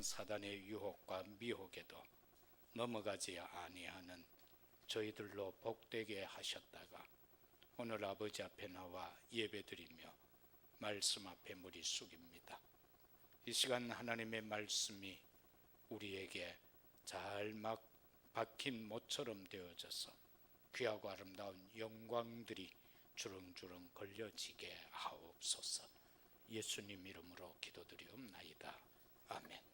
사단의 유혹과 미혹에도 넘어가지 아니하는 저희들로 복되게 하셨다가 오늘 아버지 앞에 나와 예배드리며 말씀 앞에 무리 숙입니다. 이 시간 하나님의 말씀이 우리에게 잘 막 박힌 못처럼 되어져서 귀하고 아름다운 영광들이 주렁주렁 걸려지게 하옵소서. 예수님 이름으로 기도드리옵나이다. 아멘.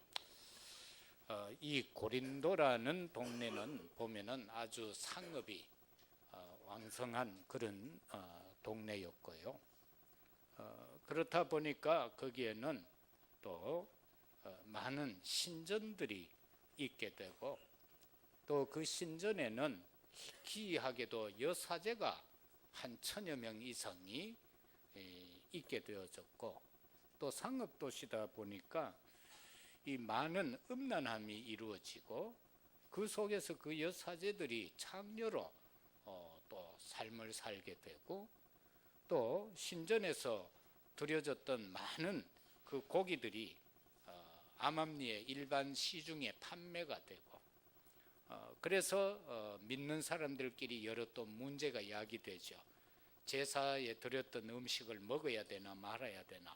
이 고린도라는 동네는 보면은 아주 상업이 왕성한 그런 동네였고요. 그렇다 보니까 거기에는 또 많은 신전들이 있게 되고 또 그 신전에는 기이하게도 여사제가 한 1000여 명 이상이 있게 되어졌고 또 상업도시다 보니까 이 많은 음란함이 이루어지고 그 속에서 그 여사제들이 창녀로 또 삶을 살게 되고 또 신전에서 드려졌던 많은 그 고기들이 암암리의 일반 시중에 판매가 되고 그래서 믿는 사람들끼리 여러 또 문제가 야기되죠. 제사에 드렸던 음식을 먹어야 되나 말아야 되나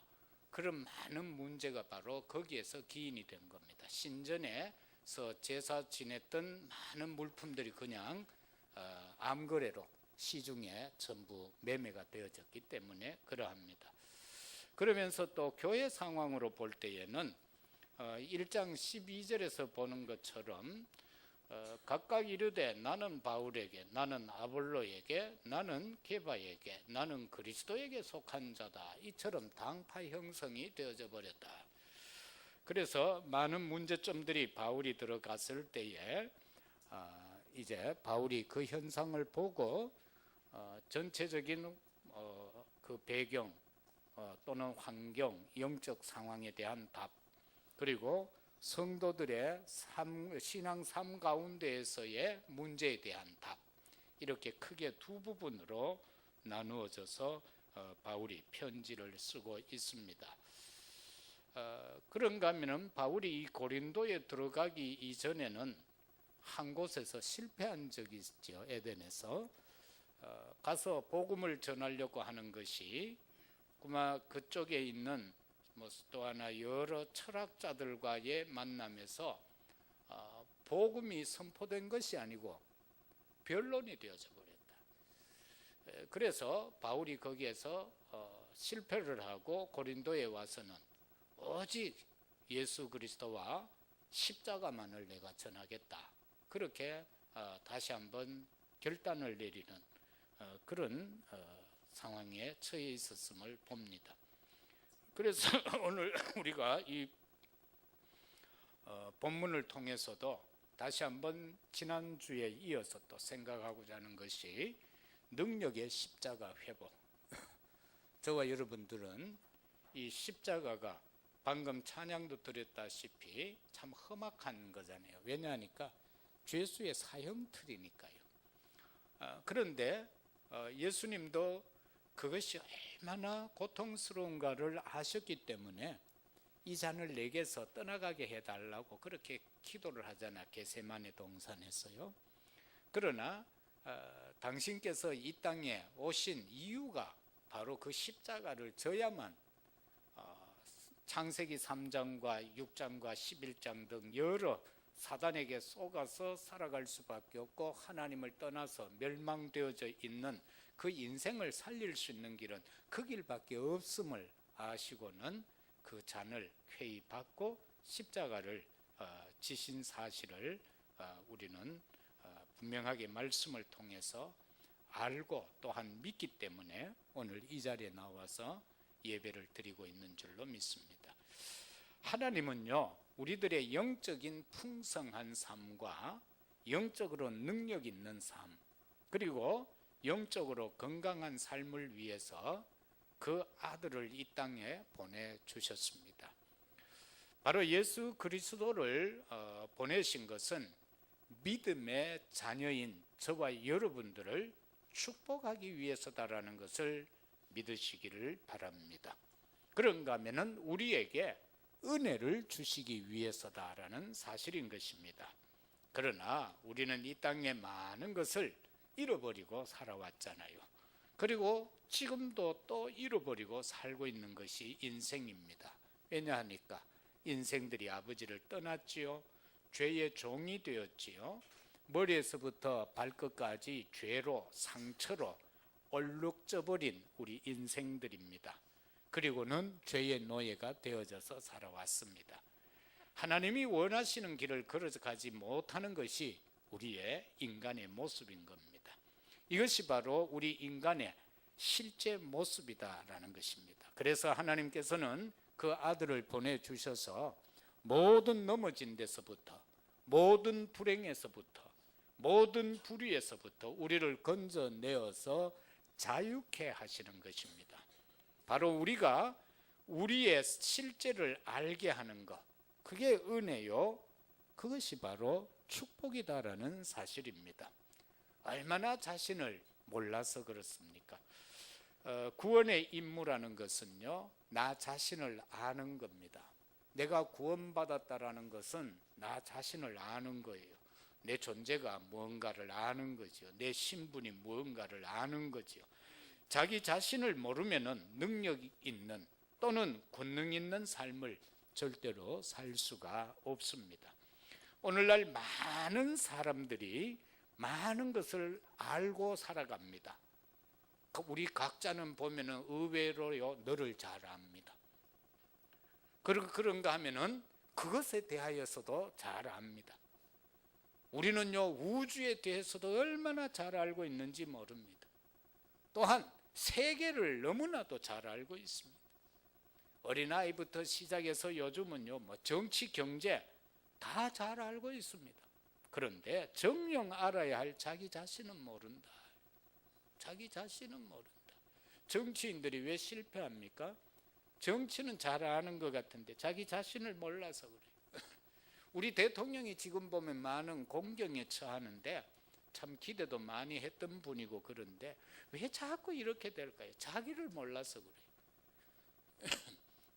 그런 많은 문제가 바로 거기에서 기인이 된 겁니다. 신전에서 제사 지냈던 많은 물품들이 그냥 암거래로 시중에 전부 매매가 되어졌기 때문에 그러합니다. 그러면서 또 교회 상황으로 볼 때에는 1장 12절에서 보는 것처럼 각각 이르되 나는 바울에게, 나는 아볼로에게, 나는 게바에게, 나는 그리스도에게 속한 자다. 이처럼 당파 형성이 되어져 버렸다. 그래서 많은 문제점들이 바울이 들어갔을 때에 이제 바울이 그 현상을 보고 전체적인 그 배경 또는 환경, 영적 상황에 대한 답 그리고 성도들의 신앙 삶 가운데에서의 문제에 대한 답 이렇게 크게 두 부분으로 나누어져서 바울이 편지를 쓰고 있습니다. 그런가 하면 바울이 이 고린도에 들어가기 이전에는 한 곳에서 실패한 적이 있죠. 에덴에서 가서 복음을 전하려고 하는 것이 그마 그쪽에 있는 또 하나 여러 철학자들과의 만남에서 복음이 선포된 것이 아니고 변론이 되어져 버렸다. 그래서 바울이 거기에서 실패를 하고 고린도에 와서는 오직 예수 그리스도와 십자가만을 내가 전하겠다. 그렇게 다시 한번 결단을 내리는 그런 상황에 처해 있었음을 봅니다. 그래서 오늘 우리가 이 본문을 통해서도 다시 한번 지난주에 이어서 또 생각하고자 하는 것이 능력의 십자가 회복. 저와 여러분들은 이 십자가가 방금 찬양도 드렸다시피 참 험악한 거잖아요. 왜냐하니까 죄수의 사형틀이니까요. 그런데 예수님도 그것이 얼마나 고통스러운가를 아셨기 때문에 이 잔을 내게서 떠나가게 해달라고 그렇게 기도를 하잖아. 겟세마네 동산에서요. 그러나 당신께서 이 땅에 오신 이유가 바로 그 십자가를 져야만 창세기 3장과 6장과 11장 등 여러 사단에게 속아서 살아갈 수밖에 없고 하나님을 떠나서 멸망되어져 있는 그 인생을 살릴 수 있는 길은 그 길밖에 없음을 아시고는 그 잔을 쾌히 받고 십자가를 지신 사실을 우리는 분명하게 말씀을 통해서 알고 또한 믿기 때문에 오늘 이 자리에 나와서 예배를 드리고 있는 줄로 믿습니다. 하나님은요, 우리들의 영적인 풍성한 삶과 영적으로 능력 있는 삶 그리고 영적으로 건강한 삶을 위해서 그 아들을 이 땅에 보내주셨습니다. 바로 예수 그리스도를 보내신 것은 믿음의 자녀인 저와 여러분들을 축복하기 위해서다라는 것을 믿으시기를 바랍니다. 그런가 하면 우리에게 은혜를 주시기 위해서다라는 사실인 것입니다. 그러나 우리는 이 땅에 많은 것을 잃어버리고 살아왔잖아요. 그리고 지금도 또 잃어버리고 살고 있는 것이 인생입니다. 왜냐하니까 인생들이 아버지를 떠났지요. 죄의 종이 되었지요. 머리에서부터 발끝까지 죄로 상처로 얼룩져버린 우리 인생들입니다. 그리고는 죄의 노예가 되어져서 살아왔습니다. 하나님이 원하시는 길을 걸어가지 못하는 것이 우리의 인간의 모습인 겁니다. 이것이 바로 우리 인간의 실제 모습이다라는 것입니다. 그래서 하나님께서는 그 아들을 보내주셔서 모든 넘어진 데서부터, 모든 불행에서부터, 모든 불의에서부터 우리를 건져내어서 자유케 하시는 것입니다. 바로 우리가 우리의 실제를 알게 하는 것, 그게 은혜요. 그것이 바로 축복이다라는 사실입니다. 얼마나 자신을 몰라서 그렇습니까? 구원의 임무라는 것은요, 나 자신을 아는 겁니다. 내가 구원받았다라는 것은 나 자신을 아는 거예요. 내 존재가 무언가를 아는 거죠. 내 신분이 무언가를 아는 거죠. 자기 자신을 모르면은 능력 있는 또는 권능 있는 삶을 절대로 살 수가 없습니다. 오늘날 많은 사람들이 많은 것을 알고 살아갑니다. 우리 각자는 보면은 의외로요, 너를 잘 압니다. 그런가 하면은 그것에 대하여서도 잘 압니다. 우리는요, 우주에 대해서도 얼마나 잘 알고 있는지 모릅니다. 또한 세계를 너무나도 잘 알고 있습니다. 어린아이부터 시작해서 요즘은요, 정치, 경제 다 잘 알고 있습니다. 그런데 정녕 알아야 할 자기 자신은 모른다. 자기 자신은 모른다. 정치인들이 왜 실패합니까? 정치는 잘 아는 것 같은데 자기 자신을 몰라서 그래요. 우리 대통령이 지금 보면 많은 공경에 처하는데 참 기대도 많이 했던 분이고, 그런데 왜 자꾸 이렇게 될까요? 자기를 몰라서 그래요.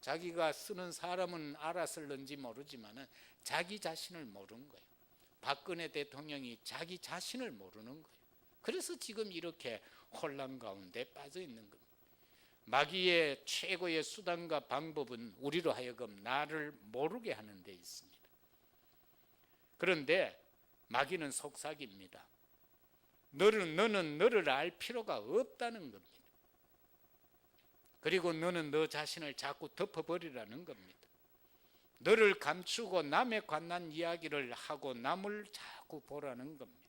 자기가 쓰는 사람은 알았을는지 모르지만 자기 자신을 모르는 거예요. 박근혜 대통령이 자기 자신을 모르는 거예요. 그래서 지금 이렇게 혼란 가운데 빠져 있는 겁니다. 마귀의 최고의 수단과 방법은 우리로 하여금 나를 모르게 하는 데 있습니다. 그런데 마귀는 속삭입니다. 너는 너를 알 필요가 없다는 겁니다. 그리고 너는 너 자신을 자꾸 덮어버리라는 겁니다. 너를 감추고 남에 관한 이야기를 하고 남을 자꾸 보라는 겁니다.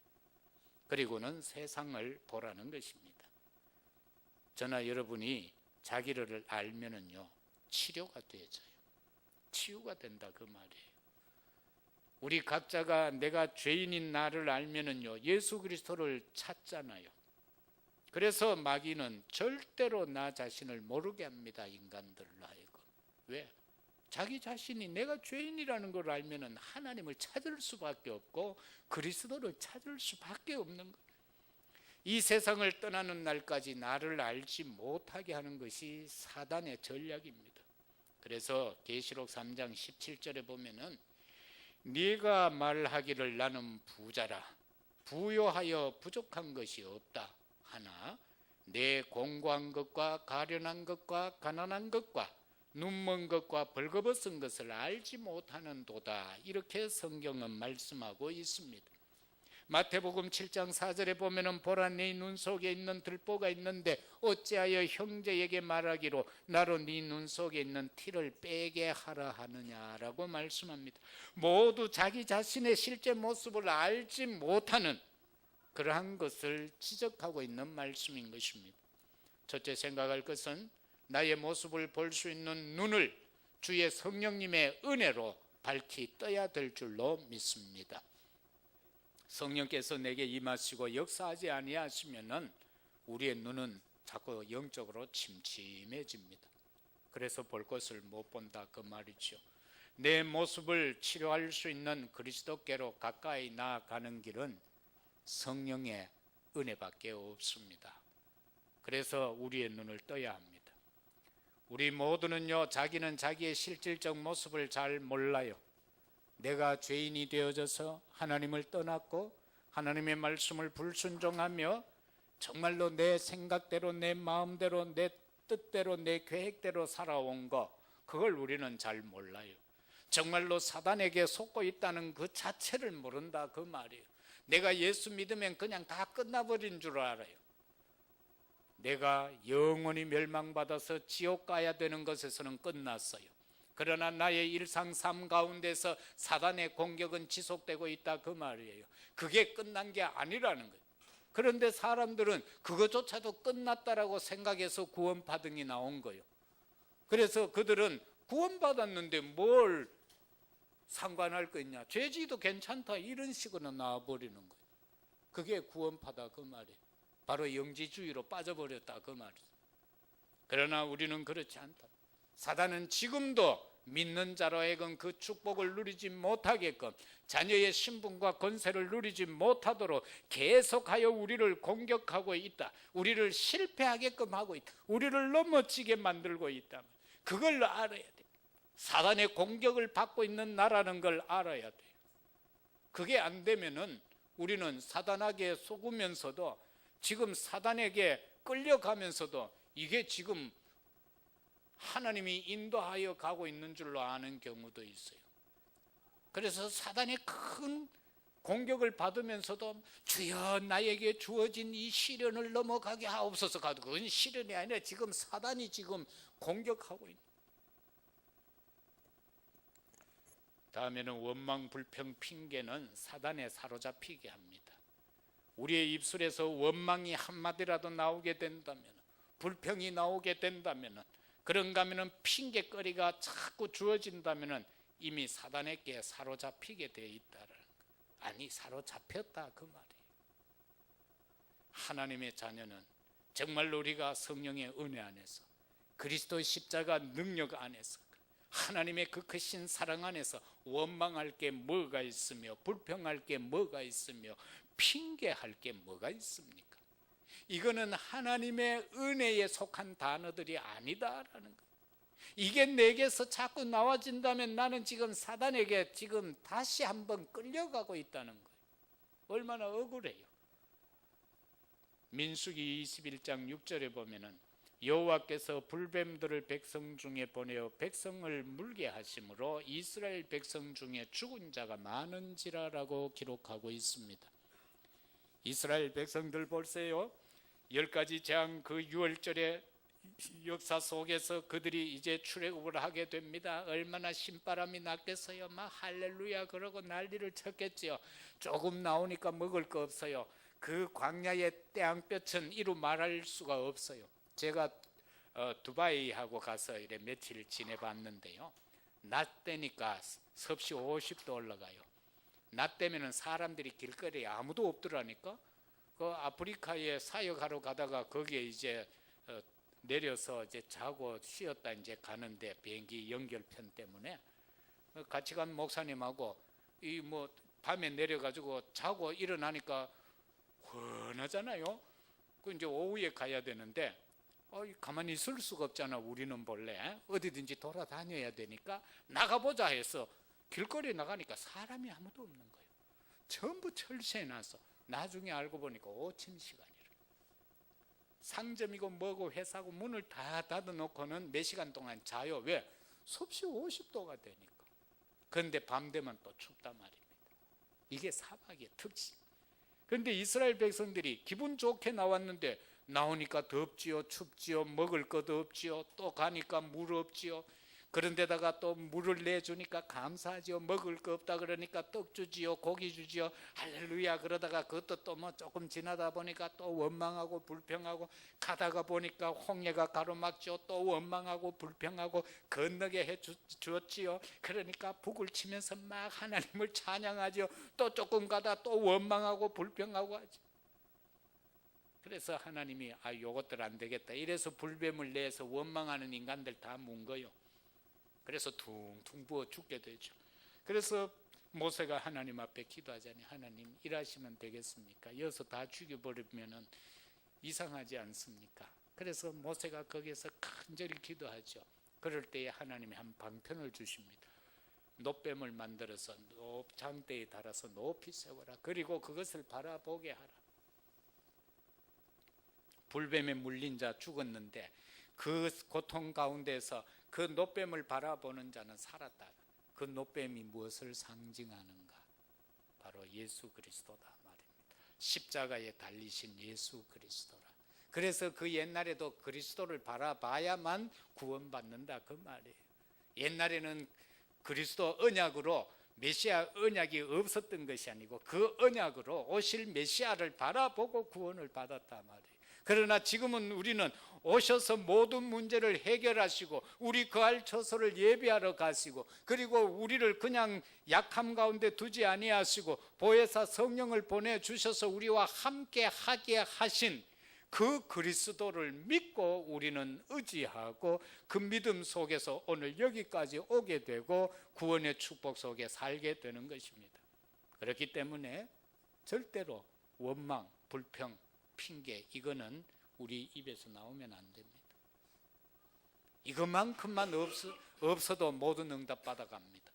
그리고는 세상을 보라는 것입니다. 저나 여러분이 자기를 알면은요, 치료가 되어져요. 치유가 된다 그 말이에요. 우리 각자가 내가 죄인인 나를 알면은요, 예수 그리스도를 찾잖아요. 그래서 마귀는 절대로 나 자신을 모르게 합니다. 인간들로 하여금. 왜? 자기 자신이 내가 죄인이라는 걸 알면은 하나님을 찾을 수밖에 없고 그리스도를 찾을 수밖에 없는 거예요. 이 세상을 떠나는 날까지 나를 알지 못하게 하는 것이 사단의 전략입니다. 그래서 계시록 3장 17절에 보면은 네가 말하기를 나는 부자라, 부요하여 부족한 것이 없다 하나 내 공고한 것과 가련한 것과 가난한 것과 눈먼 것과 벌거벗은 것을 알지 못하는 도다. 이렇게 성경은 말씀하고 있습니다. 마태복음 7장 4절에 보면은 보라 네 눈 속에 있는 들보가 있는데 어찌하여 형제에게 말하기로 나로 네 눈 속에 있는 티를 빼게 하라 하느냐라고 말씀합니다. 모두 자기 자신의 실제 모습을 알지 못하는 그러한 것을 지적하고 있는 말씀인 것입니다. 첫째 생각할 것은 나의 모습을 볼 수 있는 눈을 주의 성령님의 은혜로 밝히 떠야 될 줄로 믿습니다. 성령께서 내게 임하시고 역사하지 아니하시면은 우리의 눈은 자꾸 영적으로 침침해집니다. 그래서 볼 것을 못 본다 그 말이죠. 내 모습을 치료할 수 있는 그리스도께로 가까이 나아가는 길은 성령의 은혜밖에 없습니다. 그래서 우리의 눈을 떠야 합니다. 우리 모두는요, 자기는 자기의 실질적 모습을 잘 몰라요. 내가 죄인이 되어져서 하나님을 떠났고 하나님의 말씀을 불순종하며 정말로 내 생각대로, 내 마음대로, 내 뜻대로, 내 계획대로 살아온 거, 그걸 우리는 잘 몰라요. 정말로 사단에게 속고 있다는 그 자체를 모른다, 그 말이에요. 내가 예수 믿으면 그냥 다 끝나버린 줄 알아요. 내가 영원히 멸망받아서 지옥 가야 되는 것에서는 끝났어요. 그러나 나의 일상 삶 가운데서 사단의 공격은 지속되고 있다, 그 말이에요. 그게 끝난 게 아니라는 거예요. 그런데 사람들은 그것조차도 끝났다라고 생각해서 구원파등이 나온 거예요. 그래서 그들은 구원받았는데 뭘 상관할 거 있냐, 죄지도 괜찮다, 이런 식으로 나와버리는 거예요. 그게 구원파다, 그 말이에요. 바로 영지주의로 빠져버렸다, 그 말이에요. 그러나 우리는 그렇지 않다. 사단은 지금도 믿는 자로 하여금 그 축복을 누리지 못하게끔, 자녀의 신분과 권세를 누리지 못하도록 계속하여 우리를 공격하고 있다. 우리를 실패하게끔 하고 있다. 우리를 넘어지게 만들고 있다. 그걸 알아야 돼. 사단의 공격을 받고 있는 나라는 걸 알아야 돼요. 그게 안 되면은 우리는 사단에게 속으면서도, 지금 사단에게 끌려가면서도 이게 지금 하나님이 인도하여 가고 있는 줄로 아는 경우도 있어요. 그래서 사단의 큰 공격을 받으면서도 주여 나에게 주어진 이 시련을 넘어가게 하옵소서 가도, 그건 시련이 아니라 지금 사단이 지금 공격하고 있는. 다음에는 원망, 불평, 핑계는 사단에 사로잡히게 합니다. 우리의 입술에서 원망이 한마디라도 나오게 된다면, 불평이 나오게 된다면, 그런가 하면 핑계거리가 자꾸 주어진다면 이미 사단에게 사로잡히게 되어 있다는 거. 아니, 사로잡혔다, 그 말이에요. 하나님의 자녀는 정말로 우리가 성령의 은혜 안에서, 그리스도의 십자가 능력 안에서, 하나님의 그 크신 사랑 안에서 원망할 게 뭐가 있으며, 불평할 게 뭐가 있으며, 핑계할 게 뭐가 있습니까? 이거는 하나님의 은혜에 속한 단어들이 아니다라는 거예요. 이게 내게서 자꾸 나와진다면 나는 지금 사단에게 지금 다시 한번 끌려가고 있다는 거예요. 얼마나 억울해요. 민수기 21장 6절에 보면은 여호와께서 불뱀들을 백성 중에 보내어 백성을 물게 하심으로 이스라엘 백성 중에 죽은 자가 많은지라라고 기록하고 있습니다. 이스라엘 백성들 보세요. 10가지 재앙 그 6월절의 역사 속에서 그들이 이제 출애굽을 하게 됩니다. 얼마나 신바람이 났겠어요. 막 할렐루야 그러고 난리를 쳤겠지요. 조금 나오니까 먹을 거 없어요. 그 광야의 떼양볕은 이루 말할 수가 없어요. 제가 두바이하고 가서 이래 며칠 지내봤는데요. 낮 때니까 섭씨 50도 올라가요. 낮 때면은 사람들이 길거리에 아무도 없더라니까. 그 아프리카에 사역하러 가다가 거기에 이제 내려서 이제 자고 쉬었다 이제 가는데, 비행기 연결편 때문에 같이 간 목사님하고 이 뭐 밤에 내려가지고 자고 일어나니까 훤하잖아요. 그 이제 오후에 가야 되는데 가만히 있을 수가 없잖아. 우리는 본래 어디든지 돌아다녀야 되니까 나가보자 해서 길거리에 나가니까 사람이 아무도 없는 거예요. 전부 철새해놔서 나중에 알고 보니까 오침 시간이라. 상점이고 뭐고 회사고 문을 다 닫아놓고는 몇 시간 동안 자요. 왜? 섭씨 50도가 되니까. 그런데 밤 되면 또 춥단 말입니다. 이게 사막의 특징. 그런데 이스라엘 백성들이 기분 좋게 나왔는데 나오니까 덥지요, 춥지요, 먹을 것도 없지요, 또 가니까 물 없지요. 그런데다가 또 물을 내주니까 감사하지요. 먹을 거 없다 그러니까 떡 주지요, 고기 주지요. 할렐루야 그러다가 그것도 또 뭐 조금 지나다 보니까 또 원망하고 불평하고, 가다가 보니까 홍해가 가로막죠. 또 원망하고 불평하고 건너게 해 주었지요. 그러니까 북을 치면서 막 하나님을 찬양하죠. 또 조금 가다 또 원망하고 불평하고 하죠. 그래서 하나님이 요것들 안 되겠다 이래서 불뱀을 내서 원망하는 인간들 다 문 거요. 그래서 퉁퉁 부어 죽게 되죠. 그래서 모세가 하나님 앞에 기도하자니, 하나님 일하시면 되겠습니까? 여기서 다 죽여버리면 이상하지 않습니까? 그래서 모세가 거기에서 간절히 기도하죠. 그럴 때에 하나님이 한 방편을 주십니다. 놋뱀을 만들어서 장대에 달아서 높이 세워라. 그리고 그것을 바라보게 하라. 불뱀에 물린 자 죽었는데 그 고통 가운데서 그 놋뱀을 바라보는 자는 살았다. 그 놋뱀이 무엇을 상징하는가? 바로 예수 그리스도다 말입니다. 십자가에 달리신 예수 그리스도라. 그래서 그 옛날에도 그리스도를 바라봐야만 구원받는다 그 말이에요. 옛날에는 그리스도 언약으로 메시아 언약이 없었던 것이 아니고 그 언약으로 오실 메시아를 바라보고 구원을 받았단 말이에요. 그러나 지금은 우리는 오셔서 모든 문제를 해결하시고 우리 거할 처소를 예비하러 가시고 그리고 우리를 그냥 약함 가운데 두지 아니하시고 보혜사 성령을 보내주셔서 우리와 함께 하게 하신 그 그리스도를 믿고 우리는 의지하고 그 믿음 속에서 오늘 여기까지 오게 되고 구원의 축복 속에 살게 되는 것입니다. 그렇기 때문에 절대로 원망, 불평, 핑계 이거는 우리 입에서 나오면 안 됩니다. 이것만큼만 없어도 모든 응답 받아갑니다.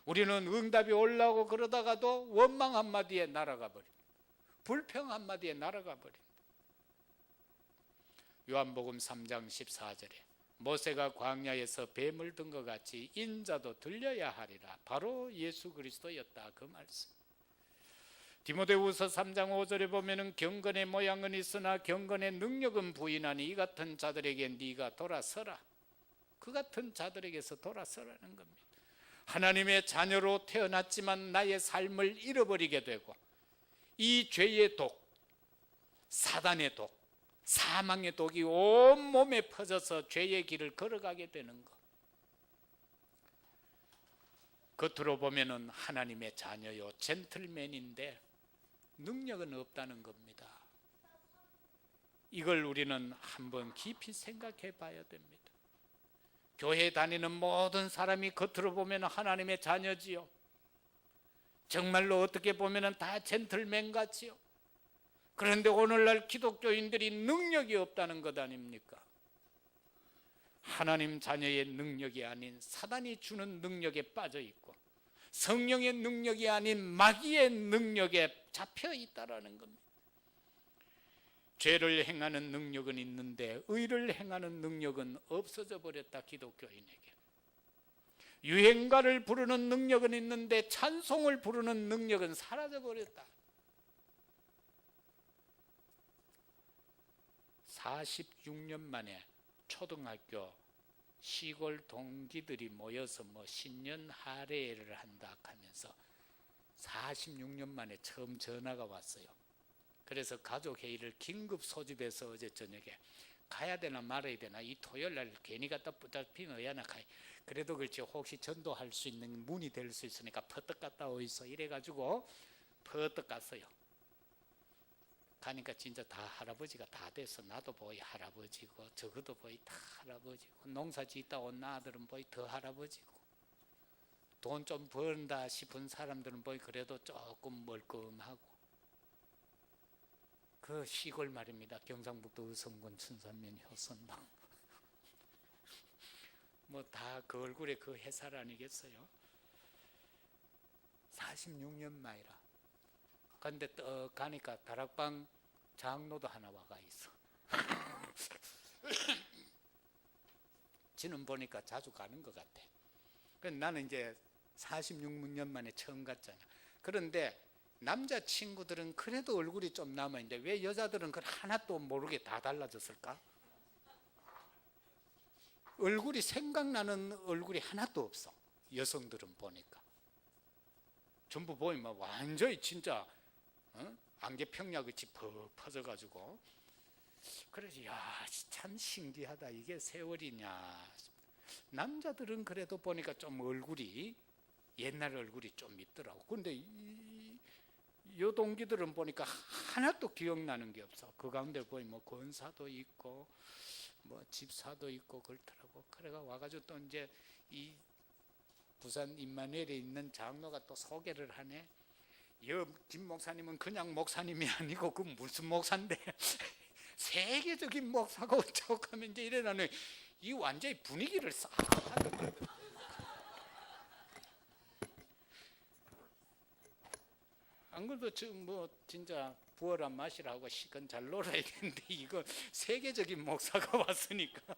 우리는 응답이 올라오고 그러다가도 원망 한마디에 날아가 버립니다. 불평 한마디에 날아가 버립니다. 요한복음 3장 14절에 모세가 광야에서 뱀을 든 것 같이 인자도 들려야 하리라. 바로 예수 그리스도였다 그 말씀. 디모데후서 3장 5절에 보면은 경건의 모양은 있으나 경건의 능력은 부인하니 이 같은 자들에게 네가 돌아서라. 그 같은 자들에게서 돌아서라는 겁니다. 하나님의 자녀로 태어났지만 나의 삶을 잃어버리게 되고 이 죄의 독, 사단의 독, 사망의 독이 온 몸에 퍼져서 죄의 길을 걸어가게 되는 것. 겉으로 보면은 하나님의 자녀요 젠틀맨인데 능력은 없다는 겁니다. 이걸 우리는 한번 깊이 생각해 봐야 됩니다. 교회 다니는 모든 사람이 겉으로 보면 하나님의 자녀지요. 정말로 어떻게 보면 다 젠틀맨 같지요. 그런데 오늘날 기독교인들이 능력이 없다는 것 아닙니까? 하나님 자녀의 능력이 아닌 사단이 주는 능력에 빠져 있고 성령의 능력이 아닌 마귀의 능력에 잡혀 있다라는 겁니다. 죄를 행하는 능력은 있는데 의를 행하는 능력은 없어져 버렸다. 기독교인에게 유행가를 부르는 능력은 있는데 찬송을 부르는 능력은 사라져 버렸다. 46년 만에 초등학교 시골 동기들이 모여서 신년 할애를 한다 하면서 46년 만에 처음 전화가 왔어요. 그래서 가족 회의를 긴급 소집해서 어제 저녁에 가야 되나 말아야 되나, 이 토요일 날 괜히 갔다 붙잡히면 어야나 가야, 그래도 그렇지 혹시 전도할 수 있는 문이 될 수 있으니까 퍼뜩 갔다 오이소 이래가지고 퍼뜩 갔어요. 가니까 진짜 다 할아버지가 다 돼서 나도 보이 할아버지고 저거도 보이 다 할아버지고 농사 짓다 온 아들은 보이 더 할아버지고 돈 좀 번다 싶은 사람들은 보이 그래도 조금 멀끔하고. 그 시골 말입니다. 경상북도 의성군 춘산면 효선당 뭐 다 그 얼굴에 그 햇살 아니겠어요? 46년 만이라. 근데 떡 가니까 다락방 장로도 하나 와가 있어. 지는 보니까 자주 가는 것 같아. 나는 이제 46년 만에 처음 갔잖아. 그런데 남자 친구들은 그래도 얼굴이 좀 남아있는데 왜 여자들은 그걸 하나도 모르게 다 달라졌을까? 얼굴이 생각나는 얼굴이 하나도 없어. 여성들은 보니까 전부 보이면 완전히 진짜 안개평야같이 퍼져가지고. 그래서 참 신기하다. 이게 세월이냐. 남자들은 그래도 보니까 좀 얼굴이 옛날 얼굴이 좀 있더라고. 근데 요 동기들은 보니까 하나도 기억나는 게 없어. 그 가운데 보니 권사도 있고 집사도 있고 그렇더라고. 그래가 와가지고 또 이제 이 부산 임마누엘에 있는 장로가 또 소개를 하네. 김 목사님은 그냥 목사님이 아니고 그 무슨 목사인데 세계적인 목사가 어쩌고 하면 이제 이래나는 이 완전히 분위기를 싹 하는 거거든. 안 그래도 지금 뭐 진짜 부어라 마시라고 시간 잘 놀아야 되는데 이거 세계적인 목사가 왔으니까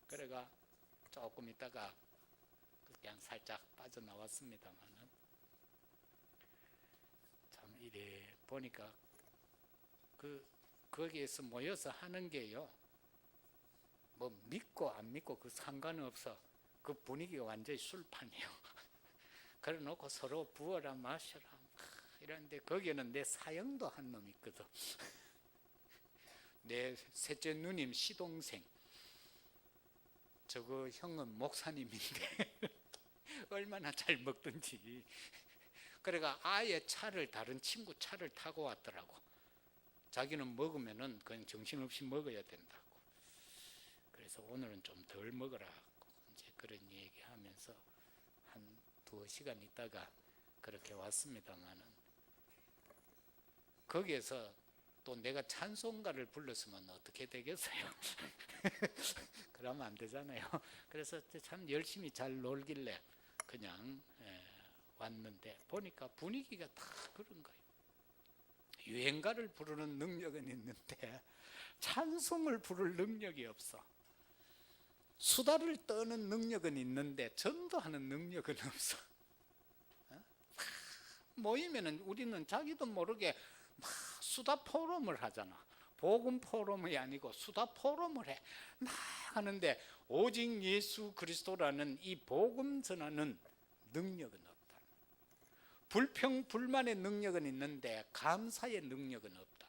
그래가 조금 있다가 그냥 살짝 빠져나왔습니다만은 참 이래 보니까 거기에서 모여서 하는 게요, 뭐 믿고 안 믿고 그 상관없어. 그 분위기가 완전히 술판이에요. 그래 놓고 서로 부어라 마셔라 이러는데 거기에는 내 사형도 한 놈이 있거든. 내 셋째 누님 시동생, 저거 형은 목사님인데 얼마나 잘 먹든지. 그래가 아예 차를, 다른 친구 차를 타고 왔더라고. 자기는 먹으면은 그냥 정신없이 먹어야 된다고. 그래서 오늘은 좀 덜 먹으라고 이제 그런 얘기하면서 한 2시간 있다가 그렇게 왔습니다만은, 거기에서 또 내가 찬송가를 불렀으면 어떻게 되겠어요? 그러면 안 되잖아요. 그래서 참 열심히 잘 놀길래 그냥 왔는데 보니까 분위기가 다 그런 거예요. 유행가를 부르는 능력은 있는데 찬송을 부를 능력이 없어. 수다를 떠는 능력은 있는데 전도하는 능력은 없어. 모이면은 우리는 자기도 모르게 막 수다 포럼을 하잖아. 복음 포럼이 아니고 수다 포럼을 해. 막 하는데 오직 예수 그리스도라는 이 복음 전하는 능력은 없다. 불평 불만의 능력은 있는데 감사의 능력은 없다.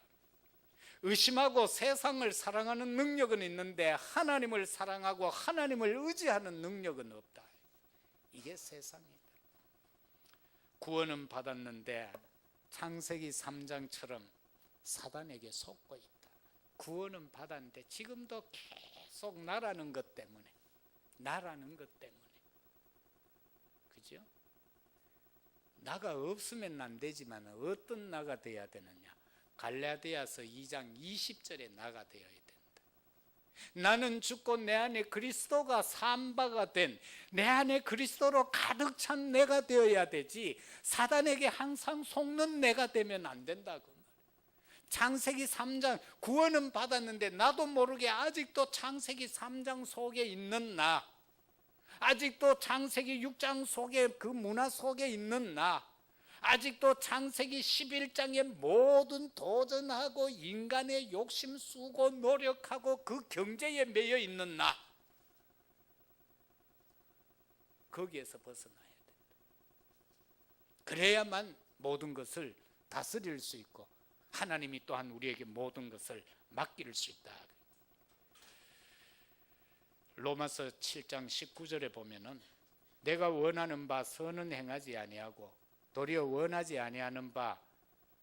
의심하고 세상을 사랑하는 능력은 있는데 하나님을 사랑하고 하나님을 의지하는 능력은 없다. 이게 세상이다. 구원은 받았는데 창세기 3장처럼 사단에게 속고 있다. 구원은 받았는데 지금도 계속 나라는 것 때문에, 그죠? 나가 없으면 안 되지만 어떤 나가 되어야 되느냐? 갈라디아서 2장 20절에 나가 되어야 된다. 나는 죽고 내 안에 그리스도가 산 바가 된, 내 안에 그리스도로 가득 찬 내가 되어야 되지, 사단에게 항상 속는 내가 되면 안 된다고. 창세기 3장 구원은 받았는데 나도 모르게 아직도 창세기 3장 속에 있는 나, 아직도 창세기 6장 속에 그 문화 속에 있는 나, 아직도 창세기 11장에 모든 도전하고 인간의 욕심 쓰고 노력하고 그 경제에 매여 있는 나, 거기에서 벗어나야 된다. 그래야만 모든 것을 다스릴 수 있고 하나님이 또한 우리에게 모든 것을 맡길 수 있다. 로마서 7장 19절에 보면은 내가 원하는 바 선은 행하지 아니하고 도리어 원하지 아니하는 바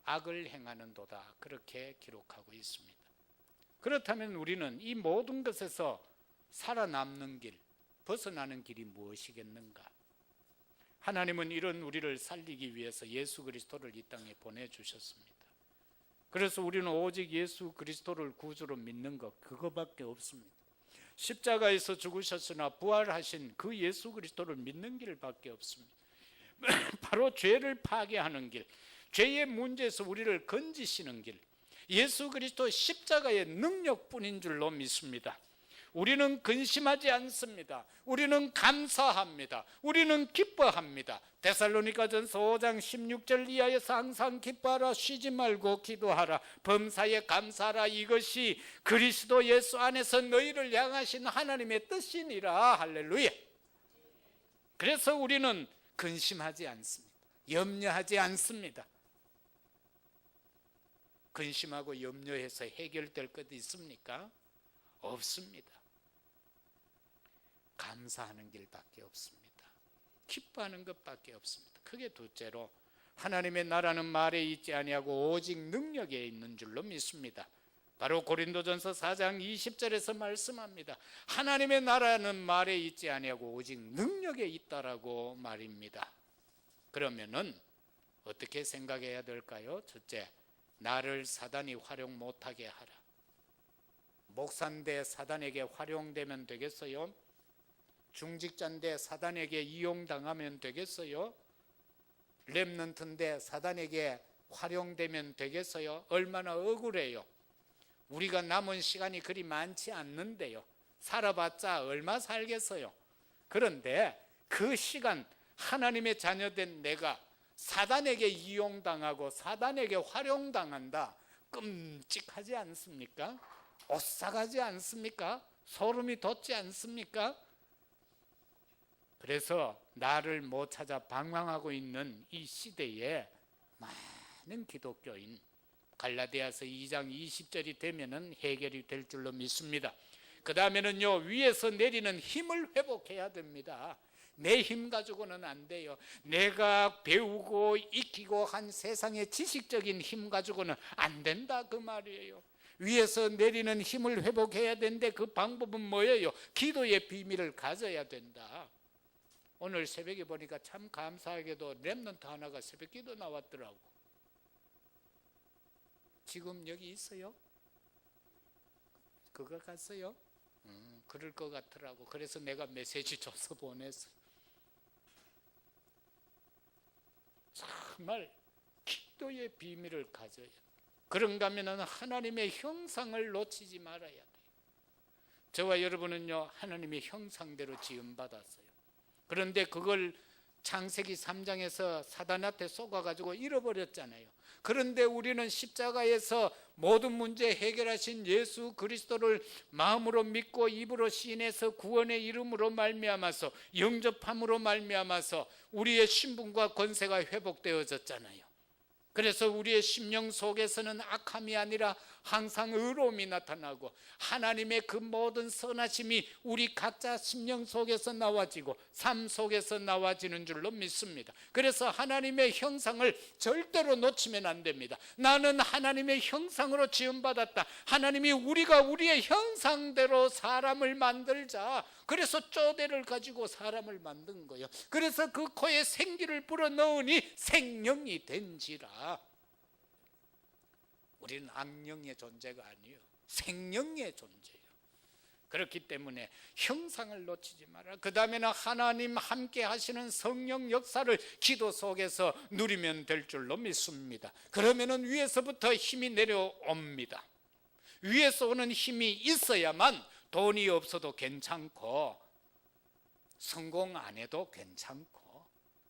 악을 행하는도다, 그렇게 기록하고 있습니다. 그렇다면 우리는 이 모든 것에서 살아남는 길, 벗어나는 길이 무엇이겠는가? 하나님은 이런 우리를 살리기 위해서 예수 그리스도를 이 땅에 보내주셨습니다. 그래서 우리는 오직 예수 그리스도를 구주로 믿는 것, 그거밖에 없습니다. 십자가에서 죽으셨으나 부활하신 그 예수 그리스도를 믿는 길밖에 없습니다. 바로 죄를 파괴하는 길, 죄의 문제에서 우리를 건지시는 길, 예수 그리스도 십자가의 능력뿐인 줄로 믿습니다. 우리는 근심하지 않습니다. 우리는 감사합니다. 우리는 기뻐합니다. 데살로니가전서 5장 16절 이하에서 항상 기뻐하라, 쉬지 말고 기도하라, 범사에 감사하라, 이것이 그리스도 예수 안에서 너희를 향하신 하나님의 뜻이니라. 할렐루야. 그래서 우리는 근심하지 않습니다. 염려하지 않습니다. 근심하고 염려해서 해결될 것 있습니까? 없습니다. 감사하는 길밖에 없습니다. 기뻐하는 것밖에 없습니다. 크게 둘째로 하나님의 나라는 말에 있지 아니하고 오직 능력에 있는 줄로 믿습니다. 바로 고린도전서 4장 20절에서 말씀합니다. 하나님의 나라는 말에 있지 아니하고 오직 능력에 있다라고 말입니다. 그러면은 어떻게 생각해야 될까요? 첫째, 나를 사단이 활용 못하게 하라. 목사인데 사단에게 활용되면 되겠어요? 중직자인데 사단에게 이용당하면 되겠어요? 렘넌트인데 사단에게 활용되면 되겠어요? 얼마나 억울해요. 우리가 남은 시간이 그리 많지 않는데요. 살아봤자 얼마 살겠어요. 그런데 그 시간 하나님의 자녀된 내가 사단에게 이용당하고 사단에게 활용당한다. 끔찍하지 않습니까? 오싹하지 않습니까? 소름이 돋지 않습니까? 그래서 나를 못 찾아 방황하고 있는 이 시대에 많은 기독교인, 갈라디아서 2장 20절이 되면은 해결이 될 줄로 믿습니다. 그 다음에는요, 위에서 내리는 힘을 회복해야 됩니다. 내 힘 가지고는 안 돼요. 내가 배우고 익히고 한 세상의 지식적인 힘 가지고는 안 된다 그 말이에요. 위에서 내리는 힘을 회복해야 되는데 그 방법은 뭐예요? 기도의 비밀을 가져야 된다. 오늘 새벽에 보니까 참 감사하게도 렘넌트 하나가 새벽 기도 나왔더라고. 지금 여기 있어요? 그거 갔어요? 그럴 것 같더라고. 그래서 내가 메시지 줘서 보냈어요. 정말 기도의 비밀을 가져야 돼. 그런가 하면 하나님의 형상을 놓치지 말아야 돼요. 저와 여러분은요, 하나님의 형상대로 지음받았어요. 그런데 그걸 창세기 3장에서 사단한테 쏘아가지고 잃어버렸잖아요. 그런데 우리는 십자가에서 모든 문제 해결하신 예수 그리스도를 마음으로 믿고 입으로 시인해서 구원의 이름으로 말미암아서 영접함으로 말미암아서 우리의 신분과 권세가 회복되어졌잖아요. 그래서 우리의 심령 속에서는 악함이 아니라 항상 의로움이 나타나고 하나님의 그 모든 선하심이 우리 각자 심령 속에서 나와지고 삶 속에서 나와지는 줄로 믿습니다. 그래서 하나님의 형상을 절대로 놓치면 안 됩니다. 나는 하나님의 형상으로 지음받았다. 하나님이 우리가 우리의 형상대로 사람을 만들자. 그래서 쪼대를 가지고 사람을 만든 거예요. 그래서 그 코에 생기를 불어넣으니 생명이 된지라. 우리는 악령의 존재가 아니에요. 생명의 존재예요. 그렇기 때문에 형상을 놓치지 마라. 그 다음에는 하나님 함께 하시는 성령 역사를 기도 속에서 누리면 될 줄로 믿습니다. 그러면은 위에서부터 힘이 내려옵니다. 위에서 오는 힘이 있어야만 돈이 없어도 괜찮고 성공 안 해도 괜찮고,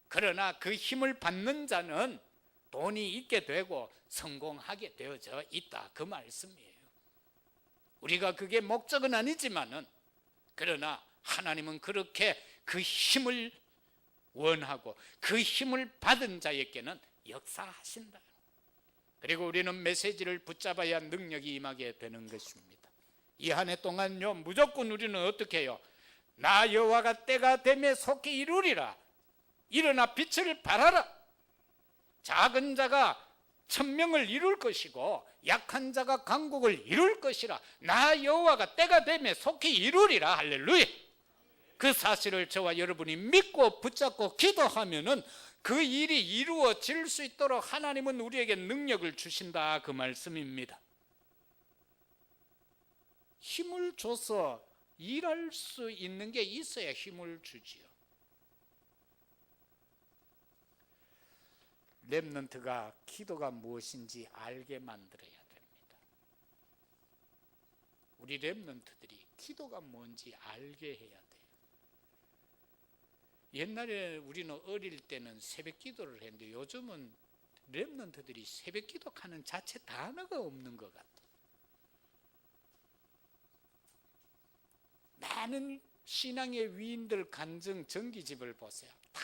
그러나 그 힘을 받는 자는 돈이 있게 되고 성공하게 되어져 있다 그 말씀이에요. 우리가 그게 목적은 아니지만은, 그러나 하나님은 그렇게 그 힘을 원하고 그 힘을 받은 자에게는 역사하신다. 그리고 우리는 메시지를 붙잡아야 능력이 임하게 되는 것입니다. 이 한 해 동안요, 무조건 우리는 어떻게 해요? 나 여호와가 때가 되매 속히 이루리라. 일어나 빛을 발하라. 작은 자가 천명을 이룰 것이고 약한 자가 강국을 이룰 것이라. 나 여호와가 때가 되매 속히 이루리라. 할렐루야. 그 사실을 저와 여러분이 믿고 붙잡고 기도하면은 그 일이 이루어질 수 있도록 하나님은 우리에게 능력을 주신다 그 말씀입니다. 힘을 줘서 일할 수 있는 게 있어야 힘을 주지요. 렘넌트가 기도가 무엇인지 알게 만들어야 됩니다. 우리 렘넌트들이 기도가 뭔지 알게 해야 돼요. 옛날에 우리는 어릴 때는 새벽 기도를 했는데 요즘은 렘넌트들이 새벽 기도하는 자체 단어가 없는 것 같아요. 많은 신앙의 위인들 간증 정기집을 보세요. 다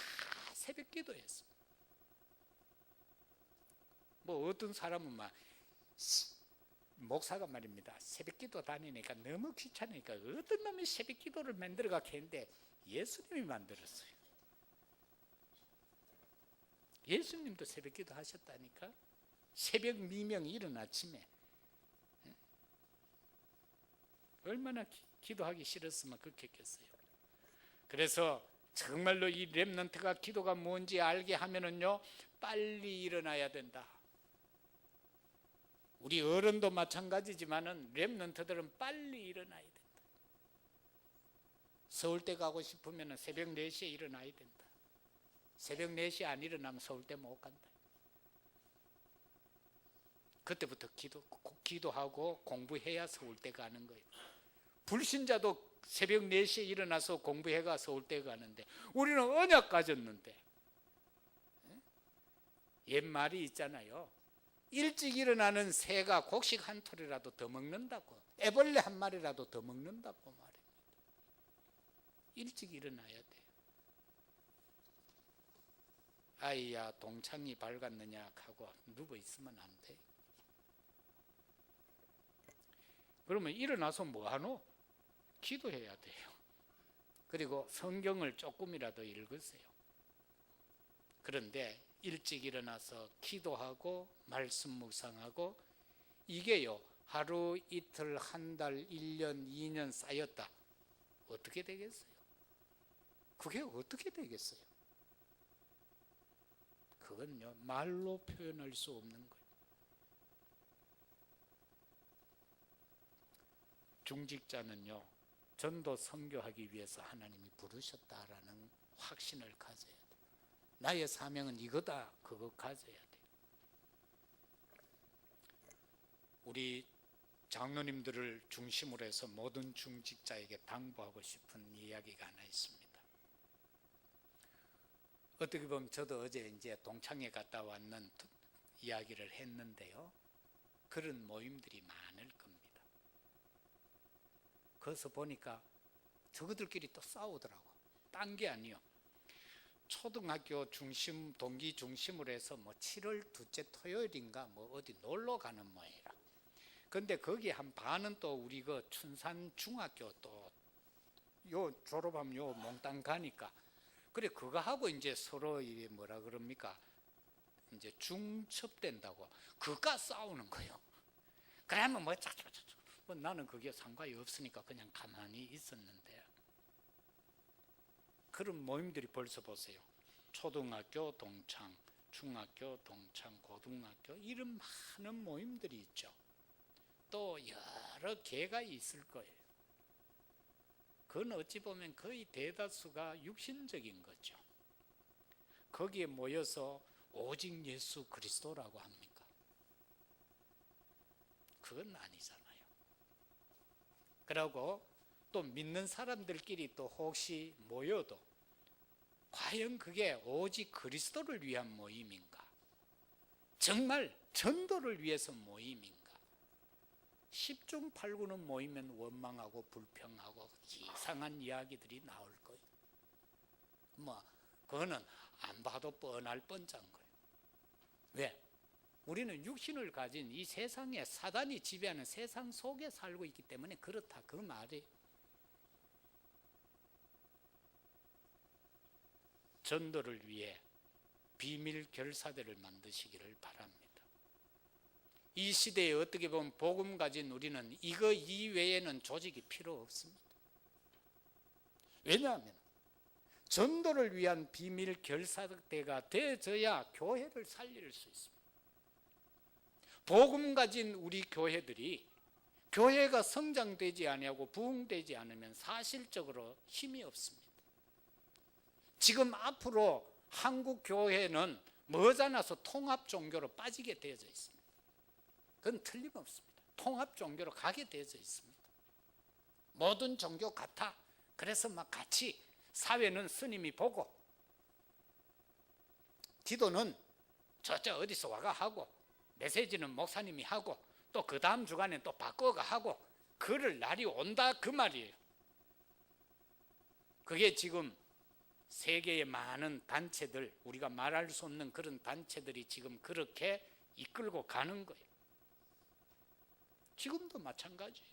새벽 기도했어요. 뭐 어떤 사람은 막 목사가 말입니다. 새벽 기도 다니니까 너무 귀찮으니까 어떤 놈이 새벽 기도를 만들어가 했는데 예수님이 만들었어요. 예수님도 새벽 기도 하셨다니까. 새벽 미명 이른 아침에 얼마나 기도하기 싫었으면 그렇게 했겠어요. 그래서 정말로 이 렘넌트가 기도가 뭔지 알게 하면은요, 빨리 일어나야 된다. 우리 어른도 마찬가지지만은 렘넌트들은 빨리 일어나야 된다. 서울대 가고 싶으면 새벽 4시에 일어나야 된다. 새벽 4시에 안 일어나면 서울대 못 간다. 그때부터 기도하고 공부해야 서울대 가는 거예요. 불신자도 새벽 4시에 일어나서 공부해가 서울대 가는데 우리는 언약 가졌는데, 옛말이 있잖아요. 일찍 일어나는 새가 곡식 한 톨이라도 더 먹는다고, 애벌레 한 마리라도 더 먹는다고 말입니다. 일찍 일어나야 돼요. 아이야 동창이 밝았느냐 하고 누워 있으면 안 돼. 그러면 일어나서 뭐 하노? 기도해야 돼요. 그리고 성경을 조금이라도 읽으세요. 그런데 일찍 일어나서 기도하고 말씀 묵상하고 이게요, 하루 이틀 한 달 1년 2년 쌓였다. 어떻게 되겠어요? 그게 어떻게 되겠어요? 그건요, 말로 표현할 수 없는 거예요. 중직자는요, 전도 선교하기 위해서 하나님이 부르셨다라는 확신을 가져야 돼요. 나의 사명은 이거다, 그거 가져야 돼요. 우리 장로님들을 중심으로 해서 모든 중직자에게 당부하고 싶은 이야기가 하나 있습니다. 어떻게 보면 저도 어제 이제 동창회 갔다 왔는 이야기를 했는데요, 그런 모임들이 많을 겁니다. 거기서 보니까 저거들끼리 또 싸우더라고. 딴 게 아니요, 초등학교 중심, 동기 중심으로 해서 뭐 7월 둘째 토요일인가 뭐 어디 놀러 가는 모양이라. 근데 거기 한 반은 또 우리 그 춘산 중학교 또 요 졸업하면 요 몽땅 가니까, 그래 그거 하고 이제 서로 이게 뭐라 그럽니까, 이제 중첩된다고 그까 싸우는 거예요. 그러면 뭐 나는 그게 상관이 없으니까 그냥 가만히 있었는데, 그런 모임들이 벌써 보세요. 초등학교 동창, 중학교 동창, 고등학교, 이런 많은 모임들이 있죠. 또 여러 개가 있을 거예요. 그건 어찌 보면 거의 대다수가 육신적인 거죠. 거기에 모여서 오직 예수 그리스도라고 합니까? 그건 아니잖아요. 그리고 또 믿는 사람들끼리 또 혹시 모여도 과연 그게 오직 그리스도를 위한 모임인가? 정말 전도를 위해서 모임인가? 10중 8구는 모이면 원망하고 불평하고 이상한 이야기들이 나올 거예요. 뭐 그거는 안 봐도 뻔할 뻔한 거예요. 왜? 우리는 육신을 가진 이 세상에 사단이 지배하는 세상 속에 살고 있기 때문에 그렇다, 그 말이에요. 전도를 위해 비밀 결사대를 만드시기를 바랍니다. 이 시대에 어떻게 보면 복음 가진 우리는 이거 이외에는 조직이 필요 없습니다. 왜냐하면 전도를 위한 비밀 결사대가 되어야 교회를 살릴 수 있습니다. 복음 가진 우리 교회들이 교회가 성장되지 아니하고 부흥되지 않으면 사실적으로 힘이 없습니다. 지금 앞으로 한국 교회는 머지않아서 통합 종교로 빠지게 되어져 있습니다. 그건 틀림없습니다. 통합 종교로 가게 되어져 있습니다. 모든 종교 같아. 그래서 막 같이 사회는 스님이 보고, 기도는 저쪽 어디서 와가 하고, 메시지는 목사님이 하고, 또 그 다음 주간에 또 바꿔가 하고, 그럴 날이 온다, 그 말이에요. 그게 지금 세계의 많은 단체들, 우리가 말할 수 없는 그런 단체들이 지금 그렇게 이끌고 가는 거예요. 지금도 마찬가지예요.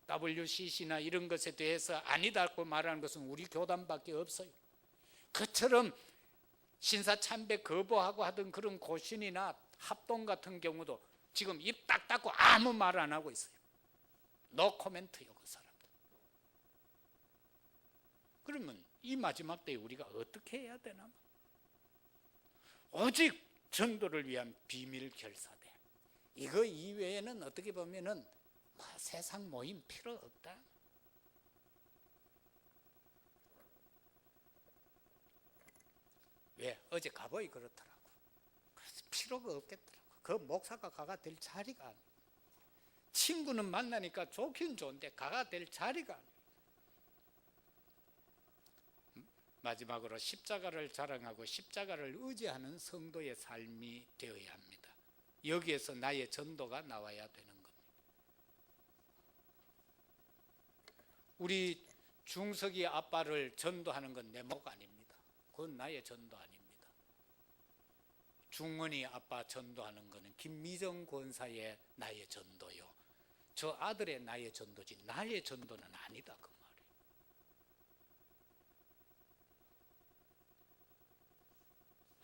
WCC나 이런 것에 대해서 아니다고 말하는 것은 우리 교단밖에 없어요. 그처럼 신사참배 거부하고 하던 그런 고신이나 합동 같은 경우도 지금 입 딱 닫고 아무 말 안 하고 있어요. 노 코멘트요, 그 사람들. 그러면 이 마지막 때에 우리가 어떻게 해야 되나? 오직 전도를 위한 비밀 결사대, 이거 이외에는 어떻게 보면은 세상 모임 필요 없다. 왜? 어제 가보이 그렇더라고. 그래서 필요가 없겠더라고. 그 목사가 가가 될 자리가 아니야. 친구는 만나니까 좋긴 좋은데 가가 될 자리가 아니야. 마지막으로 십자가를 자랑하고 십자가를 의지하는 성도의 삶이 되어야 합니다. 여기에서 나의 전도가 나와야 되는 겁니다. 우리 중석이 아빠를 전도하는 건 내 목 아닙니다. 그건 나의 전도 아닙니다. 중원이 아빠 전도하는 것은 김미정 권사의 나의 전도요. 저 아들의 나의 전도지 나의 전도는 아니다 그 말이에요.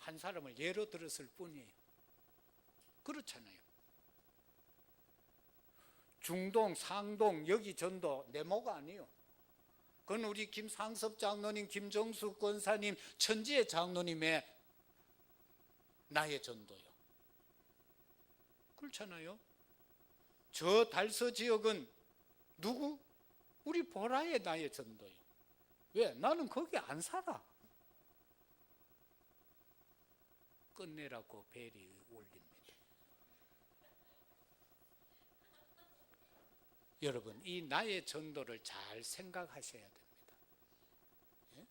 한 사람을 예로 들었을 뿐이에요. 그렇잖아요. 중동, 상동 여기 전도 내 목 아니에요. 그건 우리 김상섭 장로님, 김정수 권사님, 천지의 장로님의 나의 전도요. 그렇잖아요. 저 달서 지역은 누구? 우리 보라의 나의 전도요. 왜? 나는 거기 안 살아. 끝내라고 벨이 울립니다. 여러분, 이 나의 전도를 잘 생각하셔야 됩니다. 예?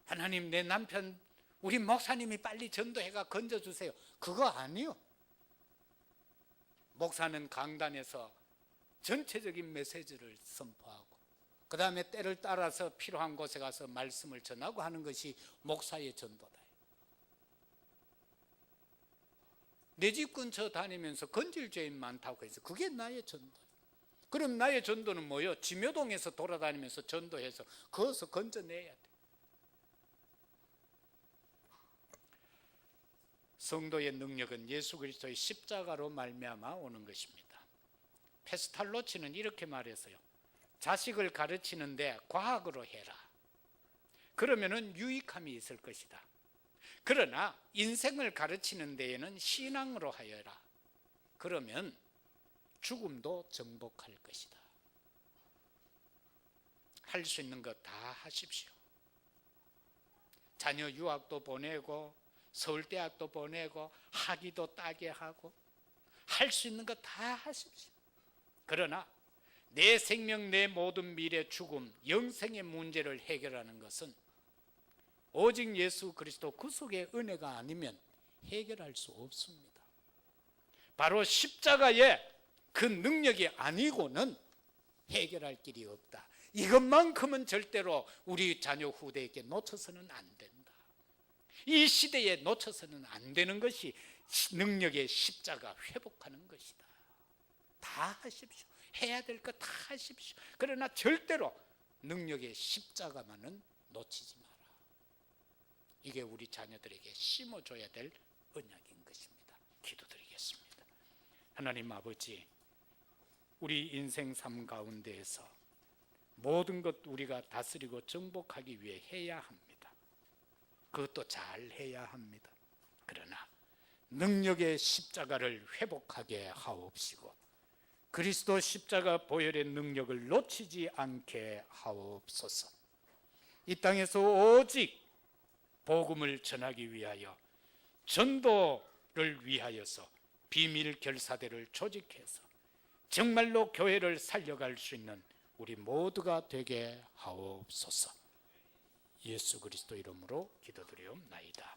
하나님, 내 남편 우리 목사님이 빨리 전도해가 건져주세요. 그거 아니요. 목사는 강단에서 전체적인 메시지를 선포하고 그 다음에 때를 따라서 필요한 곳에 가서 말씀을 전하고 하는 것이 목사의 전도다. 내 집 근처 다니면서 건질 죄인 많다고 해서 그게 나의 전도. 그럼 나의 전도는 뭐예요? 지묘동에서 돌아다니면서 전도해서 거기서 건져내야 돼. 성도의 능력은 예수 그리스도의 십자가로 말미암아 오는 것입니다. 페스탈로치는 이렇게 말했어요. 자식을 가르치는데 과학으로 해라. 그러면은 유익함이 있을 것이다. 그러나 인생을 가르치는 데에는 신앙으로 하여라. 그러면 죽음도 정복할 것이다. 할 수 있는 것 다 하십시오. 자녀 유학도 보내고 서울대학도 보내고 학위도 따게 하고 할 수 있는 것 다 하십시오. 그러나 내 생명, 내 모든 미래, 죽음, 영생의 문제를 해결하는 것은 오직 예수 그리스도 구속의 은혜가 아니면 해결할 수 없습니다. 바로 십자가의 그 능력이 아니고는 해결할 길이 없다. 이것만큼은 절대로 우리 자녀 후대에게 놓쳐서는 안 된다. 이 시대에 놓쳐서는 안 되는 것이 능력의 십자가 회복하는 것이다. 다 하십시오. 해야 될 것 다 하십시오. 그러나 절대로 능력의 십자가만은 놓치지 마라. 이게 우리 자녀들에게 심어줘야 될 언약인 것입니다. 기도드리겠습니다. 하나님 아버지, 우리 인생 삶 가운데에서 모든 것 우리가 다스리고 정복하기 위해 해야 합니다. 그것도 잘 해야 합니다. 그러나 능력의 십자가를 회복하게 하옵시고 그리스도 십자가 보혈의 능력을 놓치지 않게 하옵소서. 이 땅에서 오직 복음을 전하기 위하여 전도를 위하여서 비밀 결사대를 조직해서 정말로 교회를 살려갈 수 있는 우리 모두가 되게 하옵소서. 예수 그리스도 이름으로 기도드리옵나이다.